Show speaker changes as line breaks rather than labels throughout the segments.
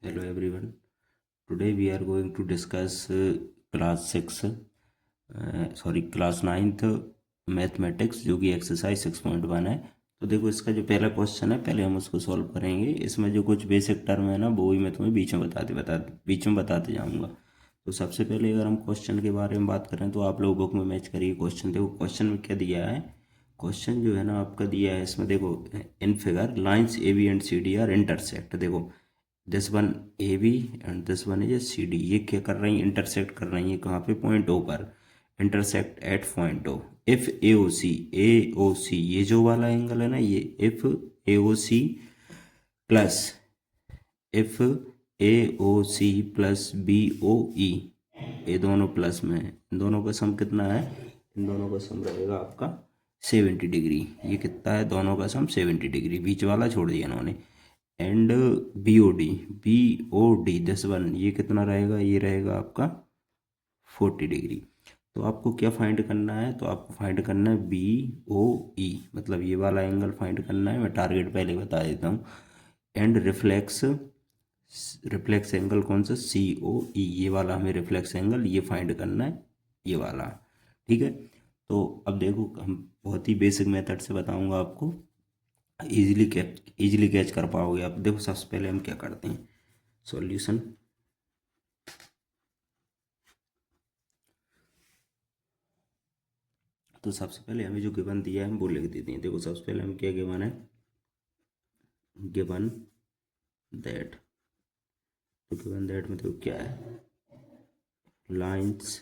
Hello everyone. Today we are going to discuss class 9th mathematics जो कि exercise 6.1 है। तो देखो इसका जो पहला क्वेश्चन है पहले हम उसको सॉल्व करेंगे। इसमें जो कुछ बेसिक टर्म है ना वो भी मैं तुम्हें बीच में बताते जाऊंगा। तो सबसे पहले अगर हम क्वेश्चन के बारे में बात करें तो आप लोग बुक में मैच करिए क्वेश्चन। देखो क्वेश्चन में क्या दिया है। क्वेश्चन जो है ना आपका दिया है इसमें देखो in figure lines A B and C D are intersect. देखो this one A B and this one is A C D. ये क्या कर रही है, इंटरसेक्ट कर रही है कहाँ पे, पॉइंट ओ पर। Intersect at point O. If A O C ये जो वाला एंगल है ना, ये if A O C plus if A O C plus B O E, ये दोनों प्लस में है। इन दोनों का सम कितना है, इन दोनों का सम रहेगा आपका 70 डिग्री। ये कितना है, दोनों का सम 70 डिग्री, बीच वाला छोड़ दिया इन्होंने। And B O D this one ये कितना रहेगा, ये रहेगा आपका 40 डिग्री। तो आपको क्या फाइंड करना है, तो आपको फाइंड करना है बी ओ ई, मतलब ये वाला एंगल फाइंड करना है। मैं टारगेट पहले बता देता हूँ। एंड रिफ्लेक्स रिफ्लेक्स एंगल कौन सा, सी ओ ई, ये वाला हमें रिफ्लेक्स एंगल ये फाइंड करना है, ये वाला। ठीक है। तो अब देखो हम बहुत ही बेसिक मेथड से बताऊंगा आपको, इजीली कैच कर पाओगे आप। देखो सबसे पहले हम क्या करते हैं, सॉल्यूशन। तो सबसे पहले हमें जो गिवन दिया है हम वो लिख देते हैं। देखो सबसे पहले हम क्या गिवन है, गिवन दैट। तो गिवन दैट में देखो क्या है, lines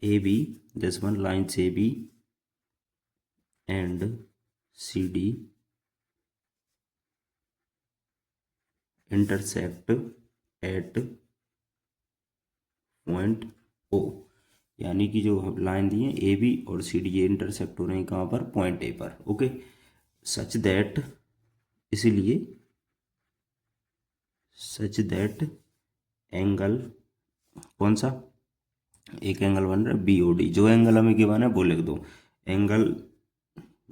A B, this one lines A B and C D intersect at point O. यानी कि जो लाइन दी है ए बी और सी डी ये इंटरसेक्ट हो रहे हैं कहाँ पर, पॉइंट ए पर। ओके, सच दैट, इसीलिए सच दैट एंगल कौन सा, एक एंगल बन रहा है बी ओ डी। जो एंगल हमें गिवन है वो लिख दो, angle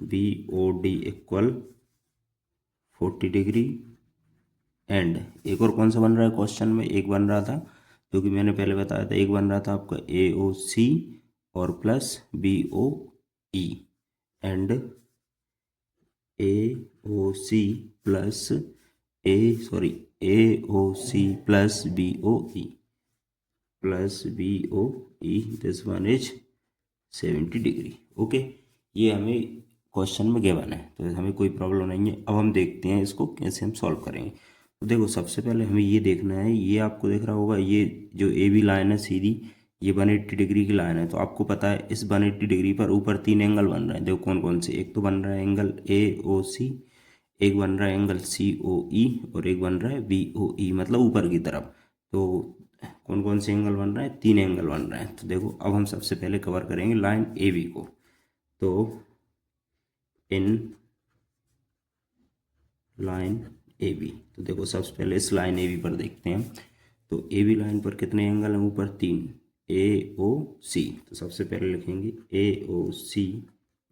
B O D equal 40 degree. And एक और कौन सा बन रहा है क्वेश्चन में, एक बन रहा था जो कि मैंने पहले बताया था, एक बन रहा था आपका ए ओ सी और plus B O E. And A O C plus A O C plus B O E, plus B O E, this one is 70 degree. Okay, ये हमें क्वेश्चन में गिवन है तो हमें कोई प्रॉब्लम नहीं है। अब हम देखते हैं इसको कैसे हम सॉल्व करेंगे। तो देखो सबसे पहले हमें ये देखना है, ये आपको दिख रहा होगा ये जो ए बी लाइन है सीधी, ये 180 डिग्री की लाइन है। तो आपको पता है इस 180 डिग्री पर ऊपर 3 एंगल बन रहे हैं। देखो कौन कौन से, एक तो बन रहा है एंगल ए ओ सी, एक बन रहा है एंगल सी ओ ई और एक बन रहा है बी ओ ई, मतलब ऊपर की तरफ। तो कौन कौन से एंगल बन रहे हैं, 3 एंगल बन रहे हैं। तो देखो अब हम सबसे पहले कवर करेंगे लाइन ए बी को। तो इन लाइन ए बी, तो देखो सबसे पहले इस लाइन ए बी पर देखते हैं। तो ए बी लाइन पर कितने एंगल हैं, ऊपर 3, ए ओ सी। तो सबसे पहले लिखेंगे A O C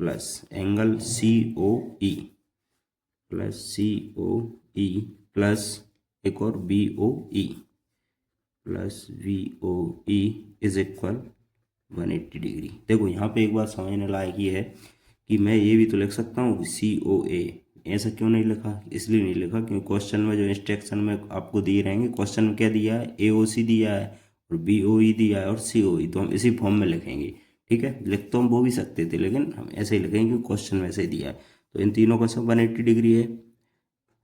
plus angle C O E, plus C O E plus एक और B O E, plus V O E is equal 180 degree. देखो यहाँ पे एक बात समझने लायक ये है कि मैं ये भी तो लिख सकता हूँ सी ओ ए। ऐसा क्यों नहीं लिखा, इसलिए नहीं लिखा क्योंकि क्वेश्चन में जो इंस्ट्रक्शन में आपको दिए रहेंगे, क्वेश्चन में क्या दिया है, ए ओ सी दिया है और बी ओ ई दिया है और सी ओ ई, तो हम इसी फॉर्म में लिखेंगे। ठीक है, लिख तो हम वो भी सकते थे लेकिन हम ऐसे ही लिखेंगे क्योंकि क्वेश्चन में ऐसे ही दिया है। तो इन तीनों का सब 180 डिग्री है।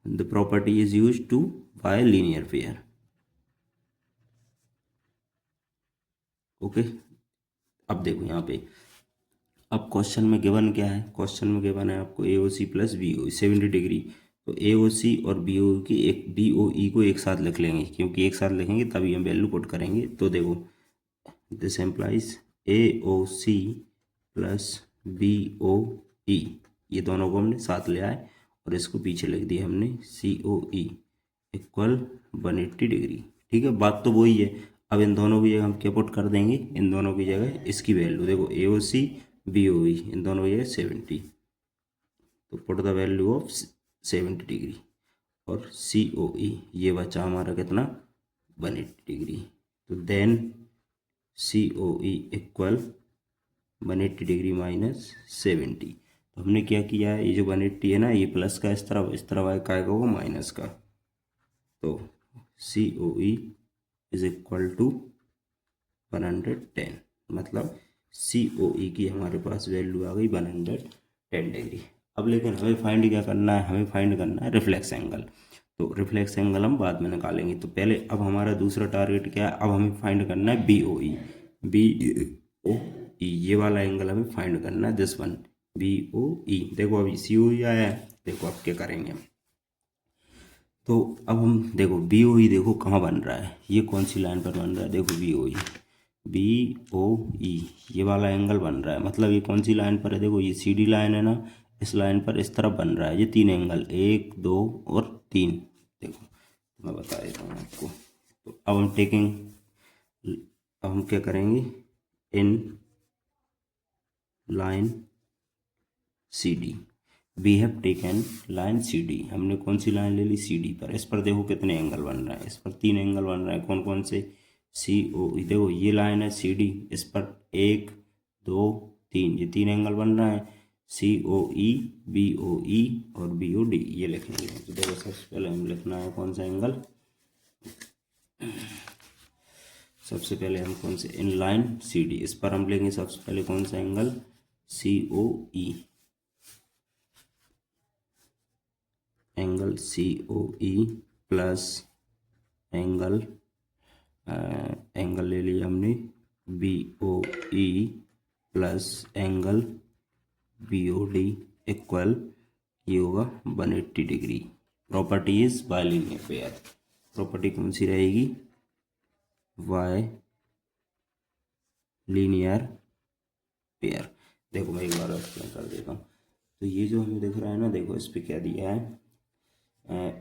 The property is use to by linear pair. Okay, अब देखो यहाँ पे, अब क्वेश्चन में गिवन क्या है, क्वेश्चन में गिवन है आपको A O C plus B O 70 degree. तो ए ओ सी और बी ओ की एक बी ओ ई को एक साथ लिख लेंगे, क्योंकि एक साथ लिखेंगे तभी हम वैल्यू पुट करेंगे। तो देखो this implies A O C plus B O E, ये दोनों को हमने साथ ले आए और इसको पीछे लिख दिया हमने सी ओ ई इक्वल 180 डिग्री। ठीक है, बात तो वही है। अब इन दोनों की जगह हम क्या पुट कर देंगे, इन दोनों की जगह इसकी वैल्यू देखो A O C B O ई, इन दोनों की जगह 70। तो put the value of 70 degree. और COE ये बचा हमारा कितना 180 डिग्री। तो then COE equal 180 degree minus 70। तो हमने क्या किया है, ये जो 180 है ना, ये प्लस का इस तरफ का आएगा वो माइनस का। तो COE इज इक्वल टू 110, मतलब COE की हमारे पास वैल्यू आ गई 110 डिग्री। अब लेकिन हमें फाइंड क्या करना है, हमें फाइंड करना है रिफ्लेक्स एंगल। तो रिफ्लेक्स एंगल हम बाद में निकालेंगे। तो पहले अब हमारा दूसरा टारगेट क्या है, अब हमें फाइंड करना है BOE। BOE ये वाला एंगल हमें फाइंड करना है, दिस वन BOE। देखो अभी COE आया है, देखो अब क्या करेंगे। तो अब हम देखो BOE देखो कहाँ बन रहा है, ये कौन सी लाइन पर बन रहा है, देखो BOE ये वाला एंगल बन रहा है। मतलब ये कौन सी लाइन पर है, देखो ये CD लाइन है ना, इस लाइन पर इस तरफ बन रहा है। ये 3 एंगल 1 2 और 3, देखो मैं बता देता हूँ आपको। तो अब हम क्या करेंगे, in line CD we have taken line CD। हमने कौन सी लाइन ले ली, CD पर। इस पर देखो कितने एंगल बन रहे हैं, इस पर 3 एंगल बन रहे हैं। कौन कौन से, COE देखो ये लाइन है CD, इस पर 1 2 3 ये 3 एंगल बन रहे हैं। COE BOE और BOD ये लिख लेंगे। तो देखो सबसे पहले हम लिखना है कौन सा एंगल, सबसे पहले हम कौन से, इन लाइन CD, इस पर हम लेंगे सबसे पहले कौन सा angle, COE angle COE plus angle ले लिया हमने BOE plus angle BOD equal ये होगा 180 degree. Property is bilinear pair. Property कौन सी रहेगी, बाय लीनियर पेयर। देखो मैं एक बार एक्सप्लेन कर देता हूँ। तो ये जो हमें दिख रहा है ना, देखो इस पर क्या दिया है,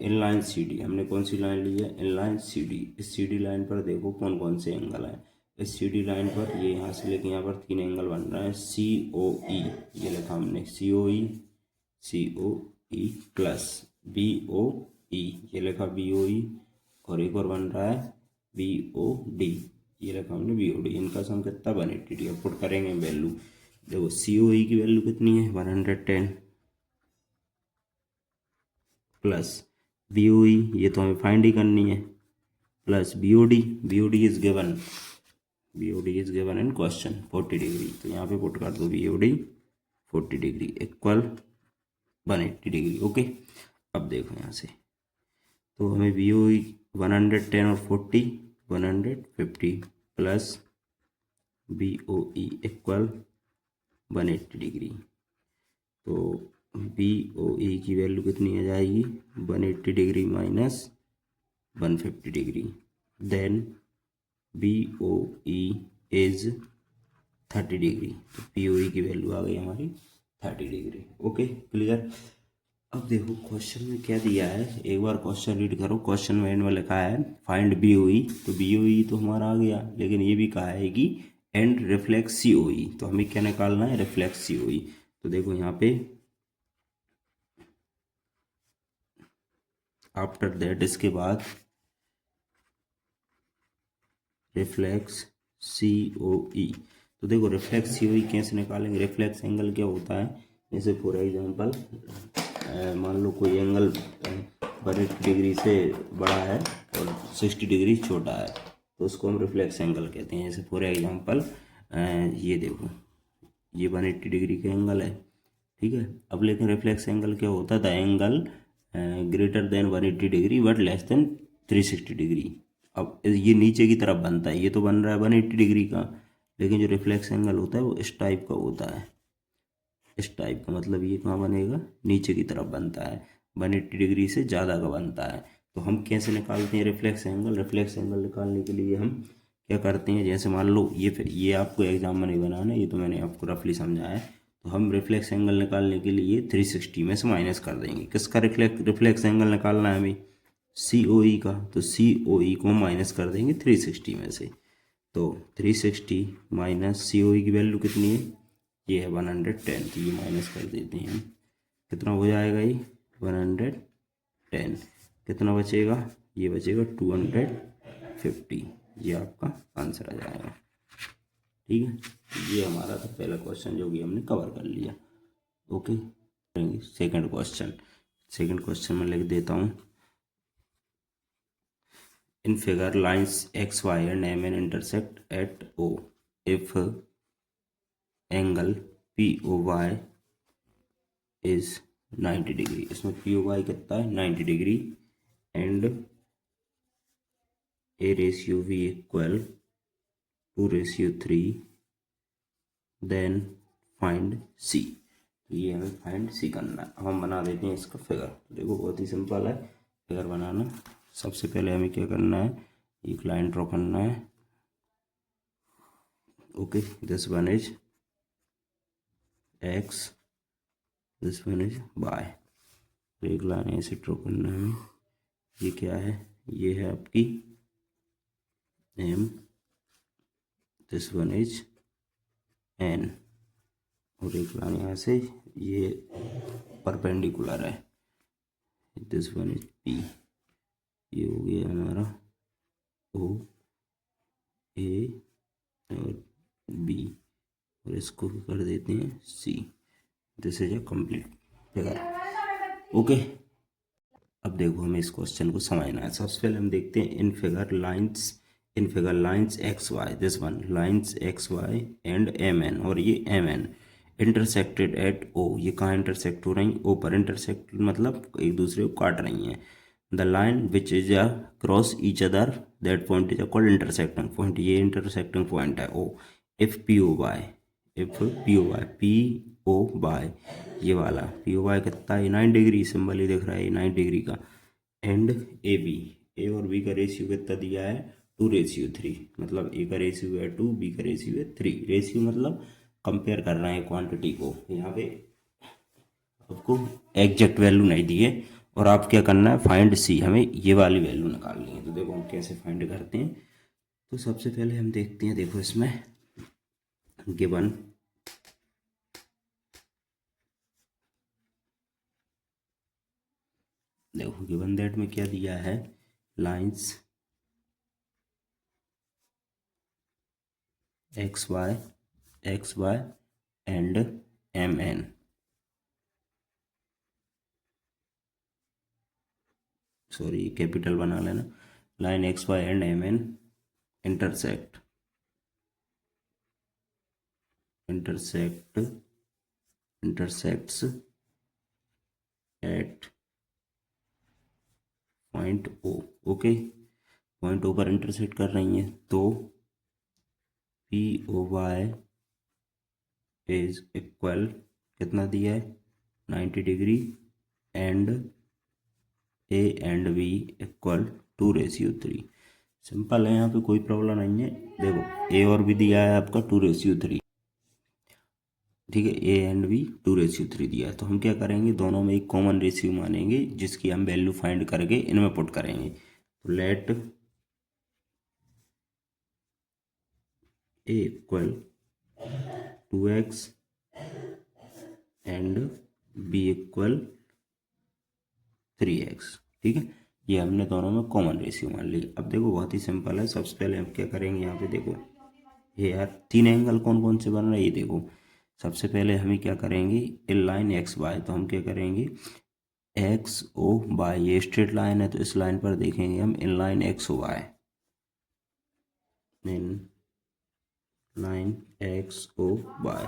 इनलाइन CD। हमने कौन सी लाइन ली है, इनलाइन CD। इस CD लाइन पर देखो कौन कौन से एंगल हैं। इस CD लाइन पर ये यहाँ से लेके यहाँ पर 3 एंगल बन रहा है। COE ये लिखा हमने, COE प्लस BOE ये लिखा BOE, और एक और बन रहा है BOD ये लिखा हमने BOD। इनका सम कितना 180 डिग्री। अब पुट करेंगे वैल्यू। देखो COE की वैल्यू कितनी है 110 प्लस BOE ये तो हमें फाइंड ही करनी है, plus BOD is given in question 40 degree. तो यहाँ पे पुट कर दो BOD 40 degree equal 180 degree. Okay अब देखो यहाँ से, तो हमें BOE 110 और 40 150 प्लस BOE इक्वल 180 डिग्री। तो BOE की वैल्यू कितनी आ जाएगी 180 degree minus 150 degree. Then BOE is 30 degree. तो BOE की वैल्यू आ गई हमारी 30 डिग्री। Okay clear. अब देखो क्वेश्चन में क्या दिया है, एक बार क्वेश्चन रीड करो। क्वेश्चन में एंड में लिखा है फाइंड BOE। तो BOE तो हमारा आ गया, लेकिन ये भी कहा है कि एंड रिफ्लेक्स COE। तो हमें क्या निकालना है, रिफ्लेक्स COE। तो देखो यहाँ पे आफ्टर दैट इसके बाद रिफ्लेक्स COE। तो देखो रिफ्लेक्स COE कैसे निकालेंगे, रिफ्लेक्स एंगल क्या होता है, जैसे फॉर एग्जांपल मान लो कोई एंगल 180 डिग्री से बड़ा है और 60 डिग्री छोटा है, तो उसको हम रिफ्लेक्स एंगल कहते हैं। जैसे फॉर एग्जांपल ये देखो ये 180 डिग्री का एंगल है, ठीक है। अब लेकिन रिफ्लेक्स एंगल क्या होता है, the angle greater than 180 degree but less than 360 degree. अब ये नीचे की तरफ बनता है, ये तो बन रहा है 180 डिग्री का, लेकिन जो रिफ्लेक्स एंगल होता है वो इस टाइप का होता है, इस टाइप का। मतलब ये कहाँ बनेगा, नीचे की तरफ बनता है, 180 डिग्री से ज़्यादा का बनता है। तो हम कैसे निकालते हैं रिफ्लेक्स एंगल, रिफ्लेक्स एंगल निकालने के लिए हम क्या करते हैं, जैसे मान लो ये आपको एग्जाम में नहीं बनाना, ये तो मैंने आपको रफली समझाया है। तो हम रिफ्लेक्स एंगल निकालने के लिए 360 में से माइनस कर देंगे। किसका रिफ्लेक्स एंगल निकालना है हमें, COE का। तो COE को माइनस कर देंगे 360 में से। तो 360 माइनस COE की वैल्यू कितनी है, ये है 110। तो ये माइनस कर देते हैं हम, कितना हो जाएगा ये 110। कितना बचेगा, ये बचेगा 250। ये आपका आंसर आ जाएगा। ठीक है, ये हमारा था पहला क्वेश्चन जो कि हमने कवर कर लिया। ओके, सेकंड क्वेश्चन में लिख देता हूँ। In figure lines X Y and M N intersect at O if angle P O Y is 90 degree. इसमें पी ओ वाई कितना है, 90 degree, and a ratio B equal 2:3, then find C. ये हमें find सी करना है। अब हम बना देते हैं इसका फिगर। देखो बहुत ही सिंपल है फिगर बनाना। सबसे पहले हमें क्या करना है, एक लाइन ड्रॉ करना है। Okay, this one is X, this one is Y. एक लाइन ऐसे ड्रॉ करना है। ये क्या है, ये है आपकी M, this one is N, और एक लाइन यहाँ से ये परपेंडिकुलर है, दिस वन इज पी। ये हो गया हमारा ओ ए और बी, और इसको भी कर देते हैं C. This is a complete figure. Okay, अब देखो हमें इस क्वेश्चन को समझना है। सबसे पहले हम देखते हैं in figure lines X Y, this one lines X Y and M N, और ये M N intersected at O. ये कहाँ इंटरसेक्ट हो रही, ओ पर इंटरसेक्ट मतलब एक दूसरे को काट रही हैं। The line which is a cross each other that point is called intersecting point. ये इंटरसेक्टिंग पॉइंट है ओ। इफ पी ओ वाई ये वाला पी ओ वाई कितना है, 9 डिग्री, सिंबल ही दिख रहा है 9 डिग्री का, एंड ए बी, ए और बी का रेशियो कितना दिया है, 2:3, मतलब ए का रेशियो है 2, बी का रेशियो है 3। रेशियो मतलब कंपेयर कर रहे हैं क्वांटिटी को। यहाँ पे आपको एग्जैक्ट वैल्यू नहीं दी है, और आप क्या करना है, फाइंड सी, हमें ये वाली वैल्यू निकालनी है। तो देखो हम कैसे फाइंड करते हैं। तो सबसे पहले हम देखते हैं, देखो इसमें गिवन देखो गिवन दैट में क्या दिया है, lines X Y and M N. Sorry, capital बना लेना। Line X Y and M N intersects at point O. Okay, point O पर इंटरसेक्ट कर रही हैं, तो P O Y is equal कितना दिया है, 90 degree, and A and B equal 2:3। Simple है, यहाँ पे कोई प्रॉब्लम नहीं है। देखो ए और बी दिया है आपका 2:3, ठीक है, ए एंड बी 2:3 दिया है। तो हम क्या करेंगे, दोनों में एक कॉमन रेशियो मानेंगे जिसकी हम वैल्यू फाइंड करके इनमें पुट करेंगे। तो let A equal 2x and B equal 3x। ठीक है, ये हमने दोनों में कॉमन रेशियो मान ली। अब देखो बहुत ही सिंपल है। सबसे पहले हम क्या करेंगे, यहाँ पे देखो ये यार 3 एंगल कौन कौन से बन रहे हैं, ये देखो। सबसे पहले हमें क्या करेंगे, इन लाइन एक्स वाई, तो हम क्या करेंगे, एक्स ओ वाई, ये स्ट्रेट लाइन है, तो इस लाइन पर देखेंगे हम in line X O Y, in line X O Y.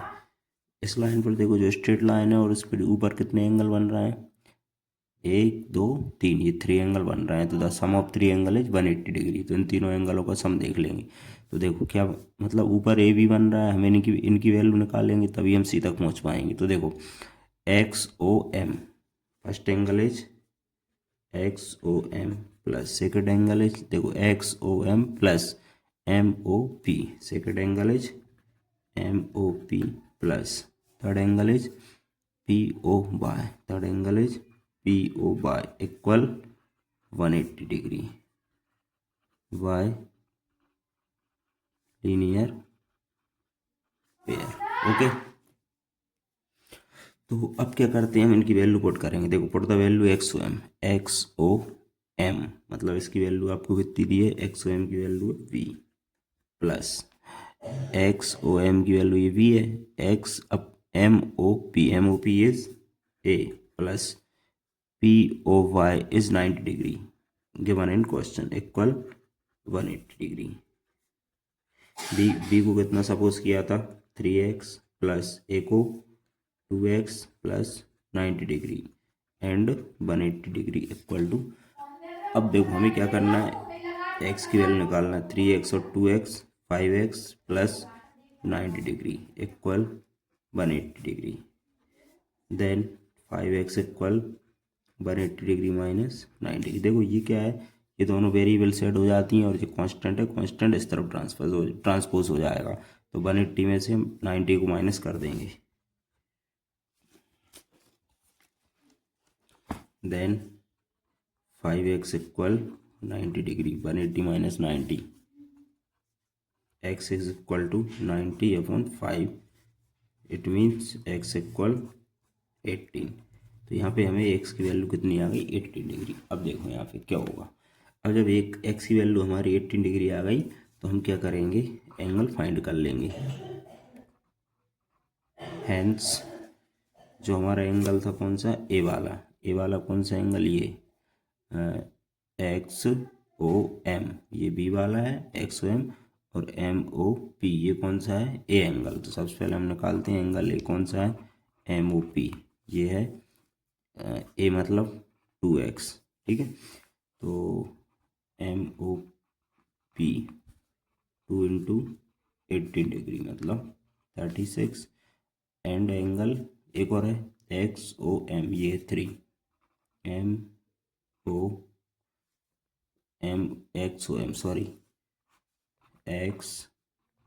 इस लाइन पर देखो जो स्ट्रेट लाइन है, और इस पर ऊपर कितने एंगल बन रहे हैं, 1 2 3, ये 3 एंगल बन रहे हैं। तो the sum of 3 angle is 180 degree. तो इन तीनों एंगलों का सम देख लेंगे। तो देखो क्या मतलब, ऊपर ए भी बन रहा है, हमें इनकी वैल्यू निकालेंगे तभी हम सी तक पहुंच पाएंगे। तो देखो X O M, first angle is X O M plus second angle is, देखो X O M plus M O P, second angle is M O P plus third angle is P O Y, third angle is P O Y equal 180 degree, by linear pair. Okay, तो अब क्या करते हैं, हम इनकी value put करेंगे। देखो put the value X O M, मतलब इसकी वैल्यू आपको कितनी दी है, एक्स ओ एम की वैल्यू है V, plus X O M की वैल्यू ये वी है, X up M O P is a, plus P O Y is 90 degree given in question equal 180 degree. B को कितना सपोज किया था, 3x plus A को 2x plus 90 degree and 180 degree equal to, अब देखो हमें क्या करना है, एक्स की वैल्यू निकालना है, 3x और 2x 5x plus 90 degree equal 180 degree, then 5x equal 180 degree minus 90। देखो ये क्या है, ये दोनों वेरिएबल सेट हो जाती हैं और जो कांस्टेंट है, कांस्टेंट इस तरफ ट्रांसपोज हो जाएगा, तो 180 में से हम 90 को माइनस कर देंगे, then 5x equal 90 degree, 180 minus 90, x is equal to 90 upon 5, it means x equal 18। तो यहाँ पे हमें x की वैल्यू कितनी आ गई, 18 डिग्री। अब देखो यहाँ पे क्या होगा, अब जब एक x की वैल्यू हमारी 18 डिग्री आ गई तो हम क्या करेंगे, एंगल फाइंड कर लेंगे। हैंस जो हमारा एंगल था कौन सा, ए वाला कौन सा एंगल, ये एक्स ओ एम, ये बी वाला है एक्स ओ एम, और एम ओ पी ये कौन सा है, ए एंगल। तो सबसे पहले हम निकालते हैं एंगल ए कौन सा है, एम ओ पी, ये है ए मतलब 2x, ठीक है। तो M O P 2 into 18 degree मतलब 36, एंड एंगल एक और है एक्स ओ एम, ये 3, M O M X O M sorry X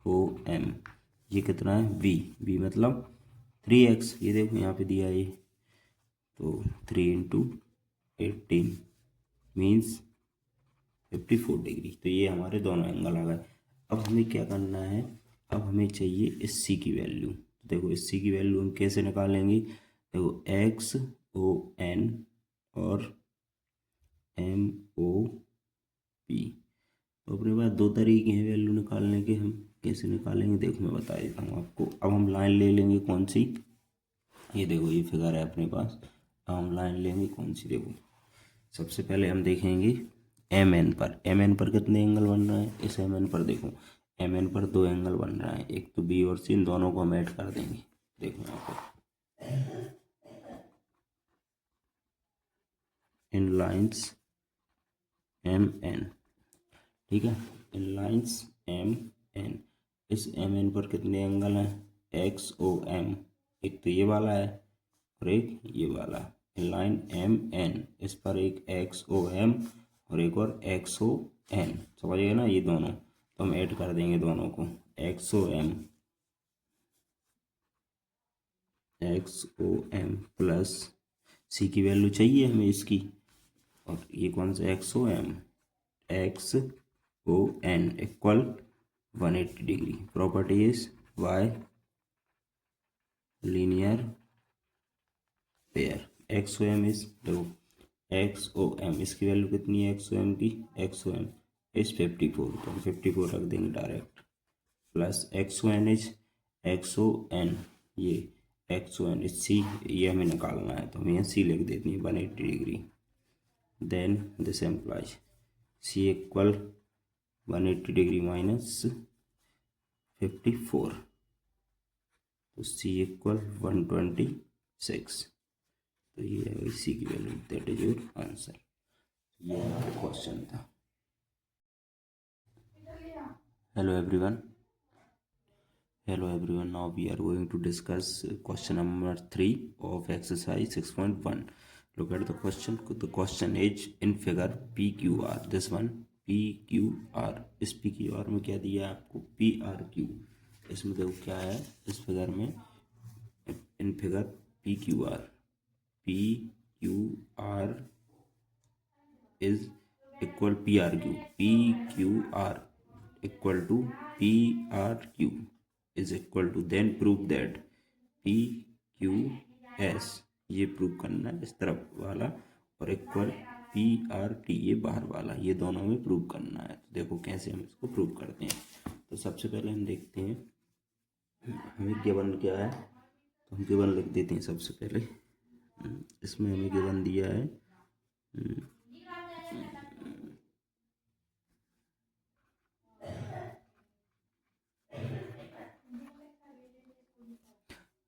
O M, ये कितना है बी मतलब 3x, ये देखो यहाँ पे दिया ये, तो 3 इंटू 18 मीन्स 54 डिग्री। तो ये हमारे दोनों एंगल आ गए। अब हमें क्या करना है, अब हमें चाहिए इस सी की वैल्यू। देखो इस सी की वैल्यू हम कैसे निकालेंगे, देखो एक्स ओ एन और एम ओ पी, तो अपने पास दो तरीके हैं वैल्यू निकालने के, हम कैसे निकालेंगे देखो मैं बता देता हूँ आपको। अब हम लाइन ले लेंगे कौन सी, ये देखो ये फिगर है अपने पास, अब हम लाइन लेंगे कौन सी, देखो सबसे पहले हम देखेंगे एम एन पर कितने एंगल बन रहे हैं, इस एम एन पर देखो, एम एन पर दो एंगल बन रहा है, एक तो बी और सी, इन दोनों को हम ऐड कर देंगे। देखो यहाँ पर इन लाइन्स एम एन, ठीक है, इन लाइन्स एम एन, इस एम एन पर कितने एंगल हैं, एक्स ओ एम, एक तो ये वाला है और एक ये वाला, इन लाइन एम एन, इस पर एक एक्स ओ एम और एक और एक्स ओ एन, समझिए ना ये दोनों, तो हम ऐड कर देंगे दोनों को, X O M plus C की वैल्यू चाहिए हमें इसकी, और ये कौन सा X O M, X O N equal 180 degree, property is by linear pair, X O M is, देखो एक्स ओ एम इसकी वैल्यू कितनी है, एक्स ओ एम की, एक्स ओ एम इज 54, तो हम 54 रख देंगे direct, plus X O N is, X O N ये एक्स ओ एन इज सी, ये हमें निकालना है तो हम यहाँ सी लिख देते हैं 180 degree, then this implies C equal 180 degree minus 54, तो सी इक्वल 126, तो ये है सी की value, that is your answer. ये हमारा क्वेश्चन था। Hello everyone, now we are going to discuss question number 3 of exercise 6.1. Look at the question. The question is in figure PQR, this one PQR, इस PQR में क्या दिया है आपको, PRQ, इसमें देखो क्या है इस फिगर में, in figure PQR is equal PQR equal to PRQ is equal to, then prove that PQS, ये प्रूव करना है इस तरफ वाला, और इक्वल पी आर टी ये बाहर वाला, ये दोनों में प्रूव करना है। तो देखो कैसे हम इसको प्रूव करते हैं। तो सबसे पहले हम देखते हैं हमें गिवन क्या है, तो हम गिवन लिख देते हैं सबसे पहले। इसमें हमें गिवन दिया है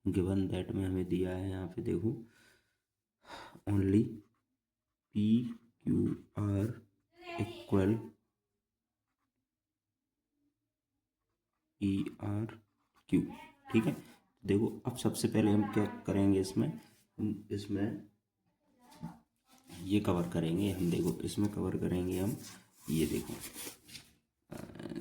गिवन दैट में हमें दिया है यहाँ पे देखो only P Q R equal P R Q. ठीक है, देखो अब सबसे पहले हम क्या करेंगे, इसमें ये कवर करेंगे हम। देखो इसमें कवर करेंगे हम, ये देखो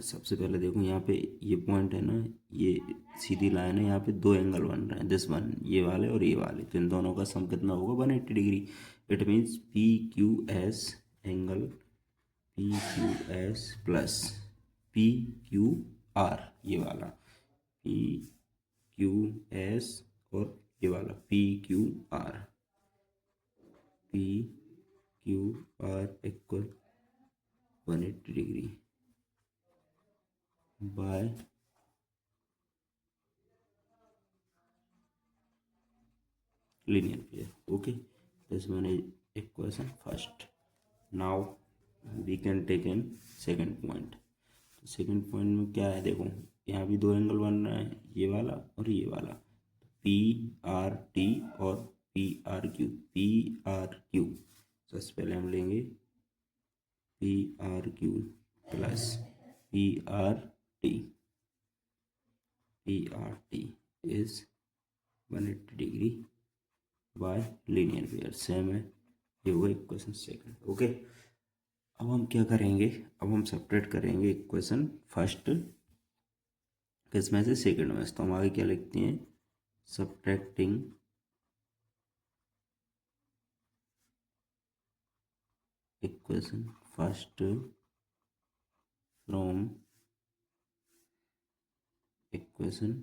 सबसे पहले देखो यहाँ पे ये पॉइंट है ना, ये सीधी लाइन है, यहाँ पे दो एंगल बन रहे हैं, दिस वन, ये वाले और ये वाले, तो इन दोनों का सम कितना होगा 180 degree. It means P Q S angle P Q S plus P Q R, ये वाला पी क्यू एस और ये वाला P Q R, P Q R equal 180 degree by linear pair. Okay, this one is equation first. Now we can take in second point. तो second point में क्या है, देखो यहाँ भी दो एंगल बन रहा है, ये वाला और ये वाला, पी आर टी और P R Q. P R Q सबसे पहले हम लेंगे P R Q plus P R T. P R T is 180 degree by linear pair, same है, ये हुआ इक्वेशन सेकंड। ओके, अब हम क्या करेंगे, अब हम सेपरेट करेंगे इक्वेशन फर्स्ट किसमें से, सेकंड में से। तो हम आगे क्या लिखते हैं, subtracting equation first from equation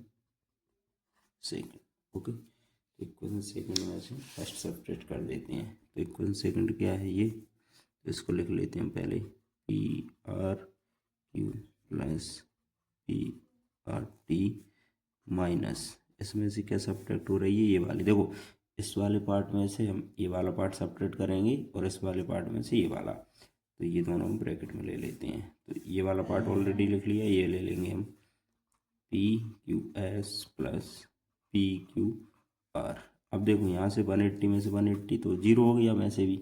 second. Okay, equation second में से फर्स्ट सेपरेट कर देते हैं। तो इक्वेशन सेकंड क्या है, ये तो इसको लिख लेते हैं पहले, P R Q plus P R T minus, इसमें से क्या सब्ट्रैक्ट हो रही है, ये वाली। देखो इस वाले पार्ट में से हम ये वाला पार्ट सब्ट्रैक्ट करेंगे और इस वाले पार्ट में से ये वाला, तो ये दोनों हम ब्रैकेट में ले लेते हैं। तो ये वाला पार्ट ऑलरेडी लिख लिया, ये ले लेंगे हम P Q S plus P Q R. अब देखो यहाँ से 180 में से 180 तो जीरो हो गया वैसे भी।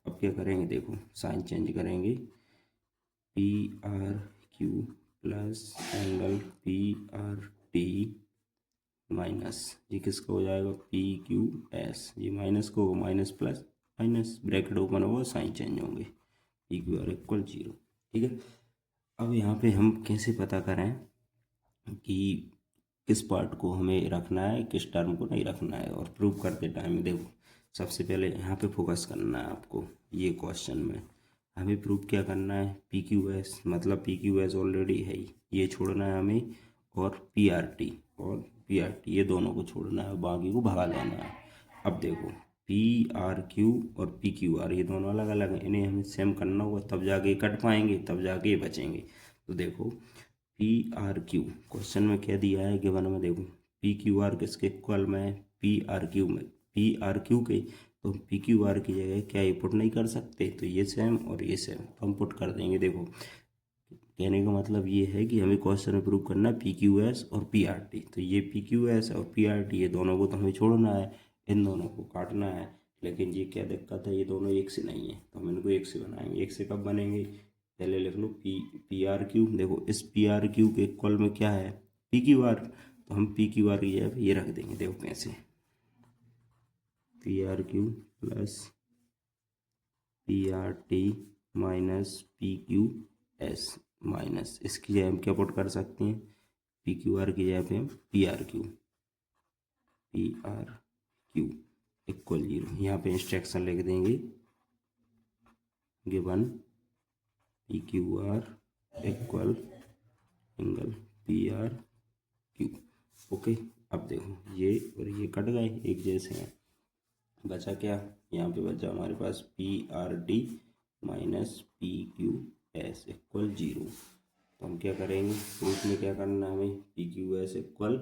अब क्या करेंगे, देखो साइन चेंज करेंगे, P R Q plus angle P R T minus, ये किसका हो जाएगा, पी क्यू एस, ये माइनस को minus plus minus, bracket open होगा, साइन चेंज होंगे, पी क्यू आर इक्वल 0। ठीक है, अब यहाँ पे हम कैसे पता करें कि किस पार्ट को हमें रखना है, किस टर्म को नहीं रखना है। और प्रूव करते टाइम देखो सबसे पहले यहाँ पे फोकस करना है आपको, ये क्वेश्चन में हमें प्रूव क्या करना है, पी क्यू एस, मतलब पी क्यू एस ऑलरेडी है ही, ये छोड़ना है हमें, और पी आर टी ये दोनों को छोड़ना है, बाकी को भगा देना है। अब देखो पी आर क्यू और पी क्यू आर ये दोनों अलग अलग हैं, इन्हें हमें सेम करना होगा, तब जाके कट पाएंगे, तब जाके बचेंगे। तो देखो पी आर क्यू क्वेश्चन में क्या दिया है, गिवन में देखो पी क्यू आर किसके इक्वल में, पी आर क्यू में, पी आर क्यू के, तो पी क्यू आर की जगह क्या ये पुट नहीं कर सकते, तो ये सेम और ये सेम, तो हम पुट कर देंगे। देखो कहने का मतलब ये है कि हमें क्वेश्चन में प्रूव करना है पी क्यू एस और पी आर टी, तो ये पी क्यू एस और पी आर टी ये दोनों को तो हमें छोड़ना है, इन दोनों को काटना है। लेकिन ये क्या दिक्कत है, ये दोनों एक से नहीं है, तो हम इनको एक से बनाएंगे। एक से कब बनेंगे, पहले लिख लो पी आर क्यू। देखो इस पी आर क्यू के इक्वल में क्या है, पी क्यू आर, तो हम पी क्यू आर की जगह ये रख देंगे। देखो कैसे, P R Q plus P R T minus P Q S minus, इसकी जगह हम क्या पुट कर सकते हैं, पी क्यू आर की जगह पे हम पी आर क्यू इक्वल 0। यहाँ पे इंस्ट्रक्शन लिख देंगे, given P Q R equal angle P R Q. Okay, अब देखो ये और ये कट गए, एक जैसे हैं। बचा क्या, यहाँ पे बचा हमारे पास PRT माइनस PQS इक्वल 0। तो हम क्या करेंगे, प्रूफ में क्या करना है हमें, PQS इक्वल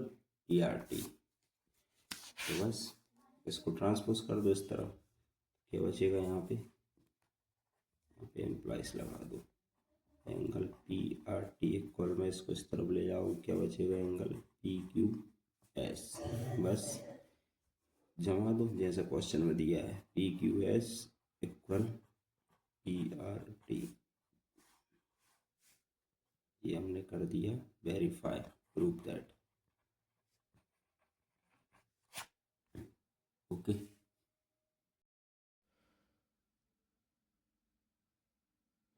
PRT। तो बस इसको ट्रांसपोज कर दो इस तरफ, क्या बचेगा यहाँ पे एम्प्लाइज लगा दो, एंगल PRT इक्वल में इसको इस तरफ ले जाओ, क्या बचेगा एंगल PQS। बस जमा दो जैसा क्वेश्चन में दिया है, PQS इक्वल PRT, ये हमने कर दिया verify, prove that. Okay,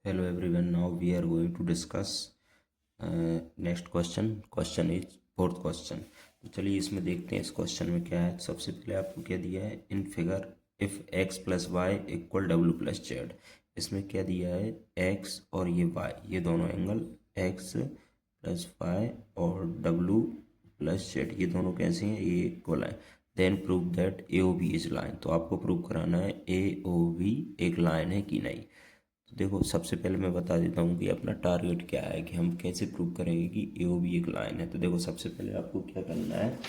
hello everyone, now we are going to discuss next question is fourth question। तो चलिए इसमें देखते हैं इस क्वेश्चन में क्या है। तो सबसे पहले आपको क्या दिया है, in figure if x plus Y equal W plus Z. इसमें क्या दिया है, x और ये y, ये दोनों एंगल x प्लस वाई और w प्लस जेड, ये दोनों कैसे हैं, ये इक्वल है। Then prove that A O B is line. तो आपको प्रूव कराना है ए ओ बी एक लाइन है कि नहीं। तो देखो सबसे पहले मैं बता देता हूँ कि अपना टारगेट क्या है, कि हम कैसे प्रूव करेंगे कि ए ओ बी एक लाइन है। तो देखो सबसे पहले आपको क्या करना है,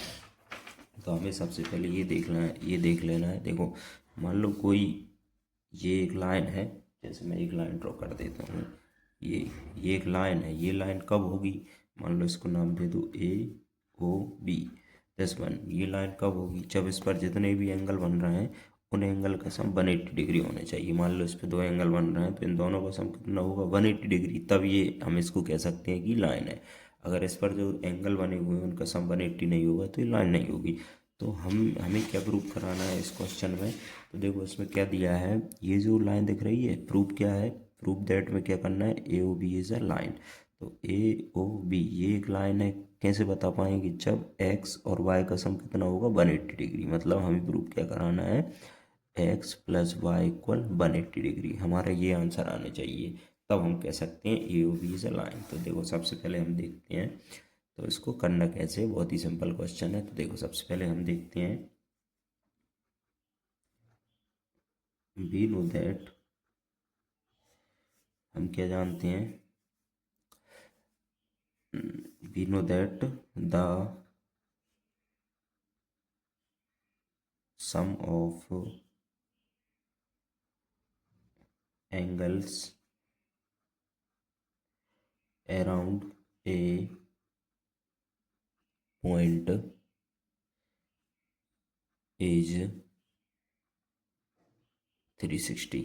तो हमें सबसे पहले ये देखना है, ये देख लेना है। देखो मान लो कोई ये एक लाइन है, जैसे मैं एक लाइन ड्रॉ कर देता हूँ, ये एक लाइन है। ये लाइन कब होगी, मान लो इसको नाम दे दो ए ओ बी दस वन। ये लाइन कब होगी, जब इस पर जितने भी एंगल बन रहे हैं उन एंगल का सम 180 डिग्री होने चाहिए। मान लो इस पर दो एंगल बन रहे हैं तो इन दोनों का सम कितना होगा, 180 डिग्री, तब ये हम इसको कह सकते हैं कि लाइन है। अगर इस पर जो एंगल बने हुए हैं उनका सम 180 नहीं होगा तो ये लाइन नहीं होगी। तो हमें क्या प्रूव कराना है इस क्वेश्चन में। तो देखो इसमें क्या दिया है, ये जो लाइन दिख रही है, प्रूफ क्या है, प्रूफ दैट में क्या करना है, A O B is a line. तो ए ओ बी ये एक लाइन है, कैसे बता पाएंगे, जब एक्स और वाई का सम कितना होगा, 180 डिग्री। मतलब हमें प्रूफ क्या कराना है, X plus Y equal 180 degree, हमारा ये आंसर आने चाहिए, तब हम कह सकते हैं A O B is a line. तो देखो सबसे पहले हम देखते हैं, तो इसको करना कैसे, बहुत ही सिंपल क्वेश्चन है। तो देखो सबसे पहले हम देखते हैं, वी नो दैट, हम क्या जानते हैं, we know that the sum of angles around a point is 360।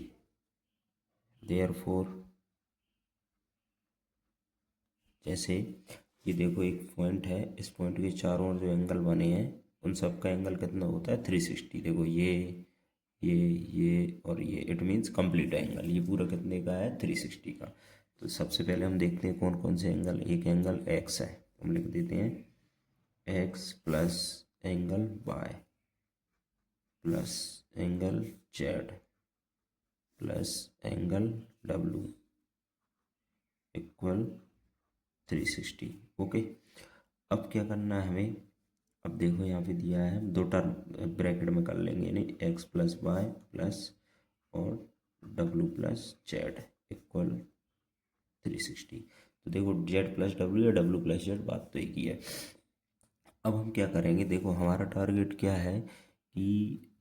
therefore जैसे ये देखो एक पॉइंट है, इस पॉइंट के चारों ओर जो एंगल बने हैं उन सब का एंगल कितना होता है, 360। देखो ये और ये, इट मीन्स कंप्लीट एंगल, ये पूरा कितने का है, 360 का। तो सबसे पहले हम देखते हैं कौन कौन से एंगल, एक एंगल एक्स है, हम लिख देते हैं X plus angle Y plus angle Z plus angle W equal 360। Okay, अब क्या करना है हमें, अब देखो यहाँ पे दिया है, दो टर्म ब्रैकेट में कर लेंगे, यानी एक्स प्लस वाई प्लस और डब्लू प्लस जेड इक्वल 360। तो देखो जेड प्लस डब्लू या डब्लू प्लस जेड, बात तो एक ही है। अब हम क्या करेंगे, देखो हमारा टारगेट क्या है कि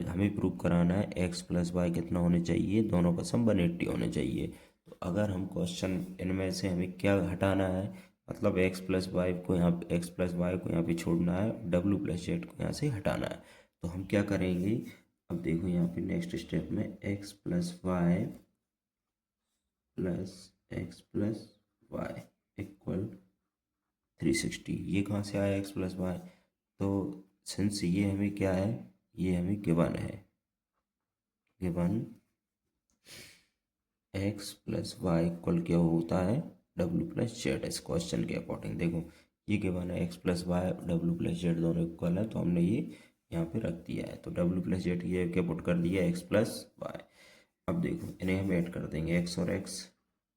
हमें प्रूव कराना है एक्स प्लस वाई कितना होने चाहिए, दोनों का सम 180 होने चाहिए। तो अगर हम क्वेश्चन इनमें से हमें क्या हटाना है, मतलब एक्स प्लस वाई को यहाँ पे, एक्स प्लस वाई को यहाँ पे छोड़ना है, डब्लू प्लस जेड को यहाँ से हटाना है। तो हम क्या करेंगे, अब देखो यहाँ पे नेक्स्ट स्टेप में X plus Y plus X plus Y equal 360। ये कहाँ से आया एक्स प्लस वाई, तो सिंस ये हमें क्या है, ये हमें गिवन है, given X plus Y equal क्या होता है, डब्ल्यू प्लस जेड। इस क्वेश्चन के अकॉर्डिंग देखो ये गिवन है X plus Y W plus Z दोनों इक्वल है, तो हमने ये यहाँ पे रख दिया है। तो डब्ल्यू प्लस जेड ये क्या पुट कर दिया, एक्स प्लस वाई। अब देखो इन्हें हम ऐड कर देंगे, एक्स और एक्स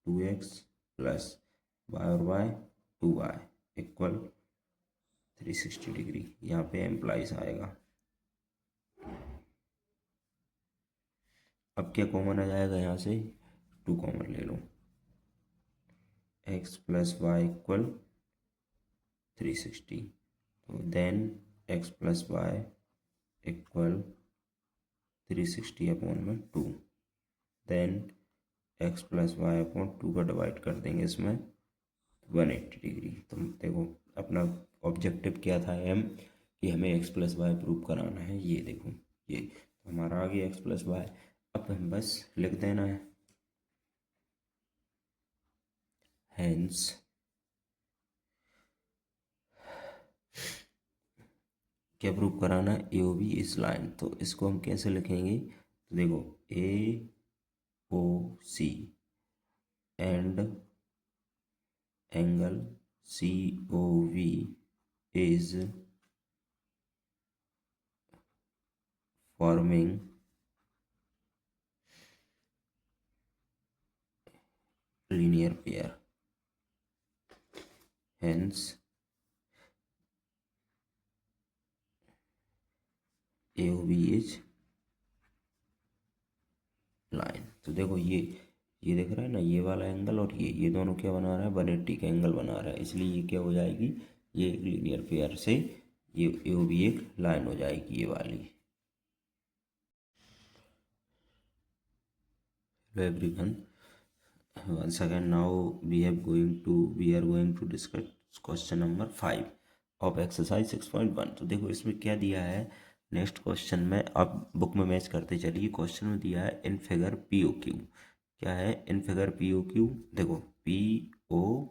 2x प्लस वाई और वाई 2y इक्वल 360 डिग्री। यहाँ पे एम्प्लाइज आएगा, अब क्या कॉमन आ जाएगा यहाँ से, 2 कॉमन ले लो, x प्लस वाई इक्वल 360, तो then x plus Y equal 360 upon में 2, then x plus Y upon 2 का डिवाइड कर देंगे इसमें 180 डिग्री। तो देखो अपना ऑब्जेक्टिव क्या था एम, कि हमें x प्लस वाई प्रूव कराना है। ये देखो ये तो हमारा आ गया x प्लस वाई। अब हम बस लिख देना है, हेंस क्या प्रूव कराना है, A O B is line. तो इसको हम कैसे लिखेंगे, तो देखो A O C and angle C O V is forming linear pair, hence A O B is line. तो देखो ये दिख रहा है ना, ये वाला एंगल और ये दोनों क्या बना रहा है, 180 का एंगल बना रहा है, इसलिए ये क्या हो जाएगी, ये एक लीनियर पेयर से ये ओ भी एक लाइन हो जाएगी ये वाली। Hello everyone, once again now we are going to discuss question number 5 of exercise 6.1। तो देखो इसमें क्या दिया है, नेक्स्ट क्वेश्चन में आप बुक में मैच करते चलिए। क्वेश्चन में दिया है in figure P O Q, क्या है in figure P O Q, देखो P O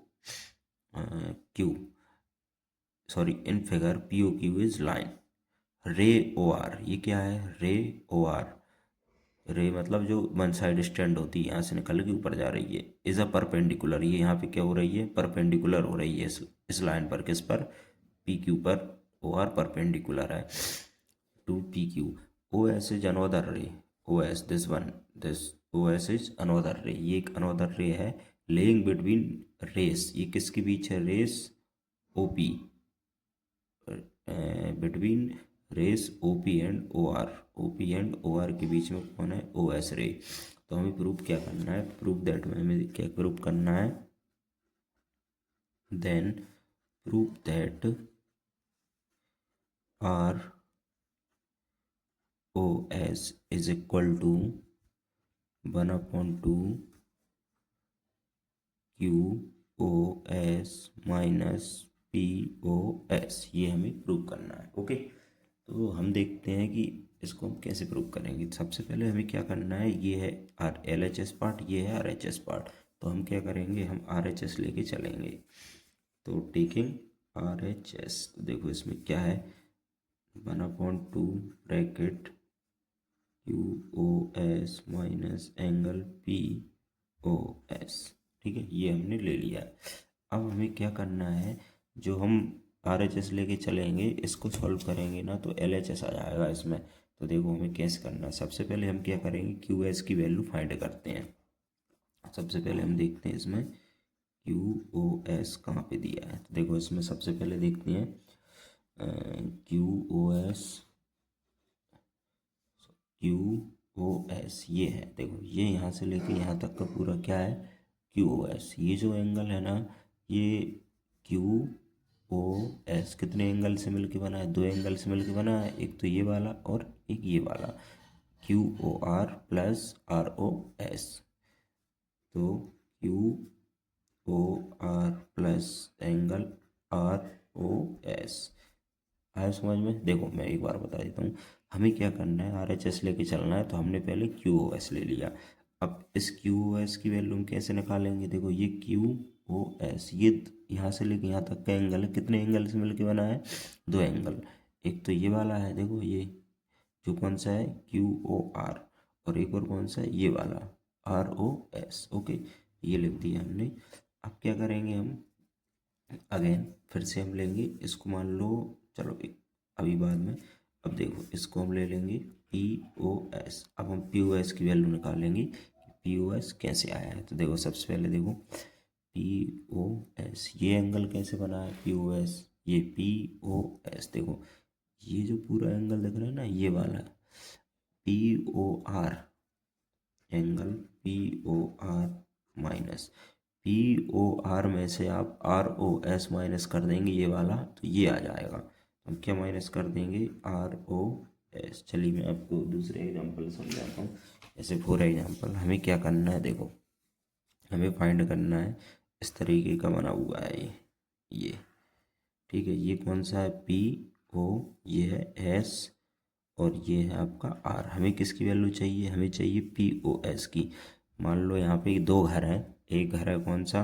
Q, sorry in figure P O Q is line, ray O R, ये क्या है रे ओ आर, रे मतलब जो वन साइड स्टैंड होती है यहाँ से निकल के ऊपर जा रही है, इज अ परपेंडिकुलर, ये यहाँ पे क्या हो रही है, परपेंडिकुलर हो रही है इस लाइन पर, किस पर, पी क्यू पर, ओ आर परपेंडिकुलर है to P Q, O S is another ray, O S this O S is another ray, ये एक अनोदर रे है लेइंग बिटवीन रेस, ये किसके बीच है, rays O P, between rays O P and O R, O P and O R के बीच में कौन है, ओ एस रे। तो हमें प्रूफ क्या करना है, प्रूफ दैट में हमें क्या प्रूफ करना है, then proof that R O S is equal to 1/2 Q O S minus P O S, ये हमें प्रूव करना है। ओके, तो हम देखते हैं कि इसको हम कैसे प्रूव करेंगे। सबसे पहले हमें क्या करना है, ये है R L H S part, ये है आर एच एस पार्ट, तो हम क्या करेंगे, हम आर एच एस लेके चलेंगे। तो टेकिंग आर एच एस, तो देखो इसमें क्या है, 1/2 bracket Q O S minus angle P O S, ठीक है, ये हमने ले लिया। अब हमें क्या करना है, जो हम आर एच एस लेके चलेंगे इसको सॉल्व करेंगे ना, तो एल एच एस आ जाएगा इसमें। तो देखो हमें कैसे करना है, सबसे पहले हम क्या करेंगे, क्यू एस की वैल्यू फाइंड करते हैं। सबसे पहले हम देखते हैं इसमें क्यू ओ एस कहाँ पे दिया है, तो देखो इसमें सबसे पहले देखते हैं Q O S, Q O S ये है, देखो ये यहाँ से लेके यहाँ तक का पूरा क्या है, क्यू ओ एस, ये जो एंगल है ना, ये क्यू ओ एस कितने एंगल से मिलके बना है, 2 एंगल से मिलके बना है, एक तो ये वाला और एक ये वाला, Q O R plus R O S, तो Q O R plus angle R O S आया समझ में। देखो मैं एक बार बता देता हूँ, हमें क्या करना है, आर एच एस लेके चलना है, तो हमने पहले क्यू ओ एस ले लिया। अब इस क्यू ओ एस की वैल्यू हम कैसे निकालेंगे, देखो ये क्यू ओ एस, ये यहाँ से लेके यहाँ तक का एंगल है, कितने एंगल से मिलके बना है, 2 एंगल, एक तो ये वाला है, देखो ये जो कौन सा है क्यू ओ आर, और एक और कौन सा है ये वाला आर ओ एस। ओके, ये लिख दिया हमने। अब क्या करेंगे हम, अगेन फिर से हम लेंगे इसको, मान लो चलो अभी बाद में, अब देखो इसको हम ले लेंगे पी ओ एस। अब हम पी ओ एस की वैल्यू निकालेंगे कि पी ओ एस कैसे आया है। तो देखो सबसे पहले देखो पी ओ एस, ये एंगल कैसे बना है, पी ओ एस, ये पी ओ एस, देखो ये जो पूरा एंगल दिख रहा है ना, ये वाला P O R, angle P O R minus, P O R में से आप आर ओ एस माइनस कर देंगे ये वाला, तो ये आ जाएगा। हम क्या माइनस कर देंगे, आर ओ एस। चलिए मैं आपको दूसरे एग्जांपल समझाता हूँ। जैसे फॉर एग्जांपल हमें क्या करना है, देखो हमें फाइंड करना है, इस तरीके का बना हुआ है ये ठीक है। ये कौन सा है, पी ओ, ये है एस, और ये है आपका आर। हमें किसकी वैल्यू चाहिए, हमें चाहिए पी ओ एस की। मान लो यहाँ पे दो घर हैं, एक घर है कौन सा,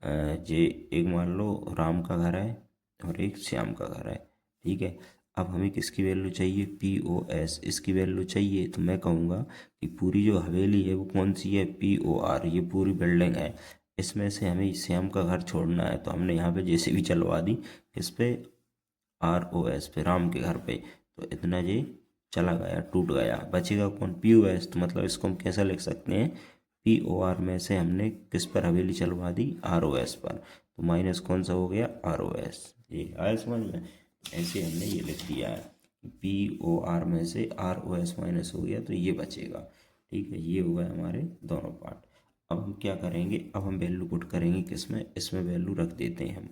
ये एक मान लो राम का घर है और एक श्याम का घर है, ठीक है। अब हमें किसकी वैल्यू चाहिए, पी ओ एस, इसकी वैल्यू चाहिए। तो मैं कहूँगा कि पूरी जो हवेली है वो कौन सी है, पी ओ आर, ये पूरी बिल्डिंग है। इसमें से हमें श्याम का घर छोड़ना है, तो हमने यहाँ पे जैसे भी चलवा दी, किस पे, आर ओ एस पे, राम के घर पे। तो इतना ये चला गया, टूट गया, बचेगा कौन, पी ओ एस। तो मतलब इसको हम कैसे लिख सकते हैं, पी ओ आर में से हमने किस पर हवेली चलवा दी, आर ओ एस पर, तो माइनस कौन सा हो गया, आर ओ एस। ये आया समझ में, ऐसे हमने ये लिख दिया है, पी ओ आर में से आर ओ एस माइनस हो गया, तो ये बचेगा, ठीक है। ये हो गए हमारे दोनों पार्ट। अब हम क्या करेंगे, अब हम वैल्यू पुट करेंगे किसमें, इसमें वैल्यू रख देते हैं हम,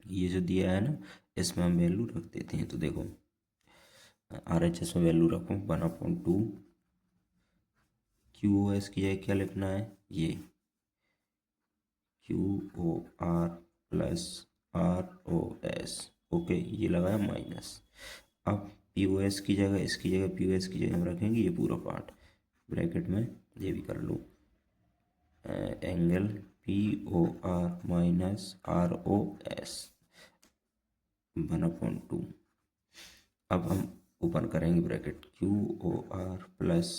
ये जो दिया है ना, इसमें हम वैल्यू रख देते हैं। तो देखो आर एच एस में वैल्यू रखो 1/2, क्यू ओ एस की जगह क्या लिखना है, ये Q O R plus R O S, okay, ये लगाया माइनस। अब पी ओ एस की जगह, इसकी जगह पी ओ एस की जगह हम रखेंगे ये पूरा पार्ट, ब्रैकेट में ये भी कर लो, angle P O R minus R O S 1/2। अब हम ओपन करेंगे bracket, Q O R plus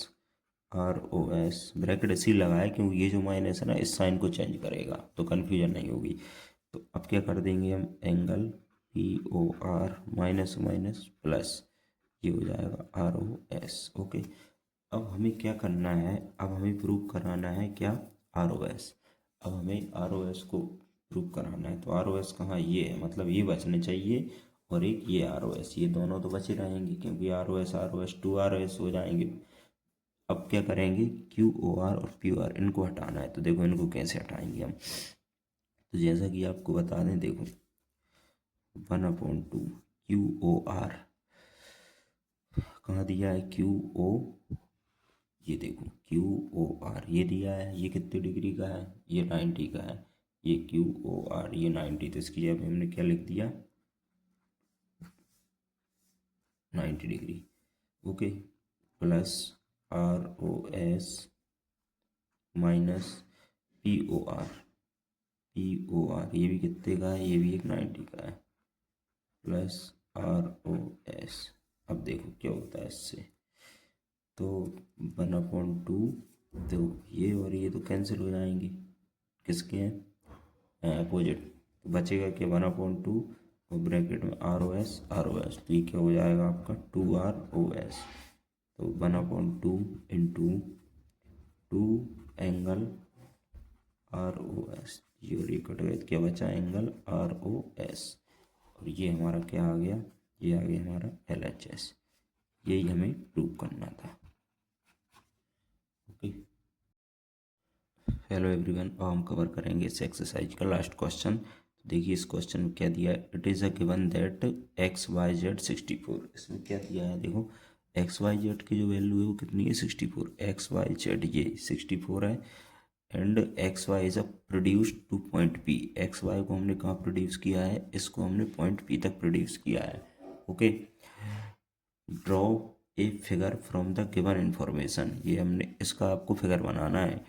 R O S, bracket इसी लगाए क्योंकि ये जो माइनस है ना, इस साइन को चेंज करेगा तो कन्फ्यूजन नहीं होगी। तो अब क्या कर देंगे हम, angle P O R minus minus plus, ये हो जाएगा आर ओ एस, ओके। अब हमें क्या करना है, अब हमें प्रूव कराना है क्या, आर ओ एस। अब हमें आर ओ एस को प्रूव कराना है, तो आर ओ एस कहाँ, ये है, मतलब ये बचने चाहिए, और एक ये आर ओ एस, ये दोनों तो बचे रहेंगे क्योंकि R O S to R O S हो जाएंगे। अब क्या करेंगे, क्यू ओ आर और पी ओ आर इनको हटाना है। तो देखो इनको कैसे हटाएंगे हम, तो जैसा कि आपको बता दें, देखो 1/2 क्यू ओ आर कहाँ दिया है, क्यू ओ, ये देखो क्यू ओ आर ये दिया है, ये कितने डिग्री का है, ये 90 का है, ये क्यू ओ आर ये 90, तो इसकी जगह हमने क्या लिख दिया, 90 degree, okay, plus R O S minus P O R, P O R ये भी कितने का है, ये भी एक 90 का है, प्लस आर ओ एस। अब देखो क्या होता है इससे, तो 1/2, तो ये और ये तो कैंसिल हो जाएंगे, किसके हैं, अपोजिट, तो बचेगा क्या, 1/2 और ब्रैकेट में आर ओ एस, तो ये क्या हो जाएगा आपका 2 ROS। तो 1/2 into 2 angle R O S, ये और ये कट गए, क्या बचा, एंगल आर ओ एस, और ये हमारा क्या आ गया, ये आ गया हमारा LHS। यही हमें प्रूव करना था, ओके। हेलो एवरीवन, अब हम कवर करेंगे इस एक्सरसाइज का लास्ट क्वेश्चन। तो देखिए इस क्वेश्चन में क्या दिया है, it is a given that XYZ 64। इसमें क्या दिया है, देखो XYZ की जो वैल्यू है वो कितनी है, 64, XYZ ये 64 है, and X Y is a produced to point P. X Y को हमने कहाँ प्रोड्यूस किया है, इसको हमने पॉइंट पी तक प्रोड्यूस किया है, okay. Draw a figure from the given information, ये हमने इसका आपको फिगर बनाना है,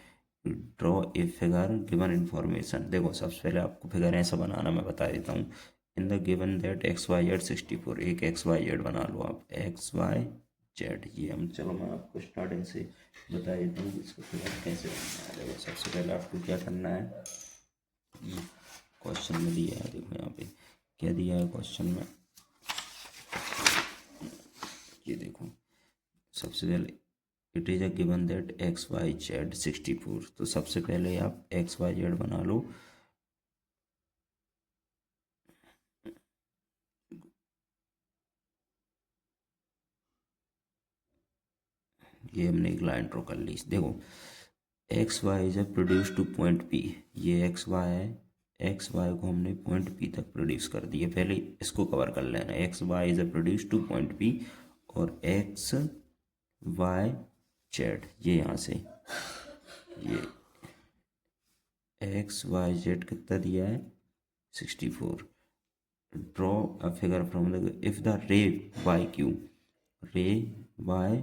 draw a figure given information. देखो सबसे पहले आपको फिगर ऐसा बनाना मैं बता देता हूँ, in the given that XYZ 64, एक XYZ बना लो आप, XYZ ये हम, चलो मैं आपको स्टार्टिंग से बता देता हूँ इसको फिगर कैसे बनना है। देखो सबसे पहले आपको क्या करना है, क्वेश्चन में दिया है, देखो यहाँ पे क्या दिया है क्वेश्चन में, ये देखो सबसे पहले it is a given that XYZ 64, तो सबसे पहले आप XYZ बना लो, ये हमने एक लाइन ड्रॉ कर ली। देखो X Y is produce to point P, ये एक्स वाई है, एक्स वाई को हमने पॉइंट पी तक प्रोड्यूस कर दिया। पहले इसको कवर कर लेना, X Y is produce to point P और एक्स वाई जेड ये यहाँ से ये एक्स वाई जेड कितना दिया है 64। Draw a figure from the if the ray Y Q, ray Y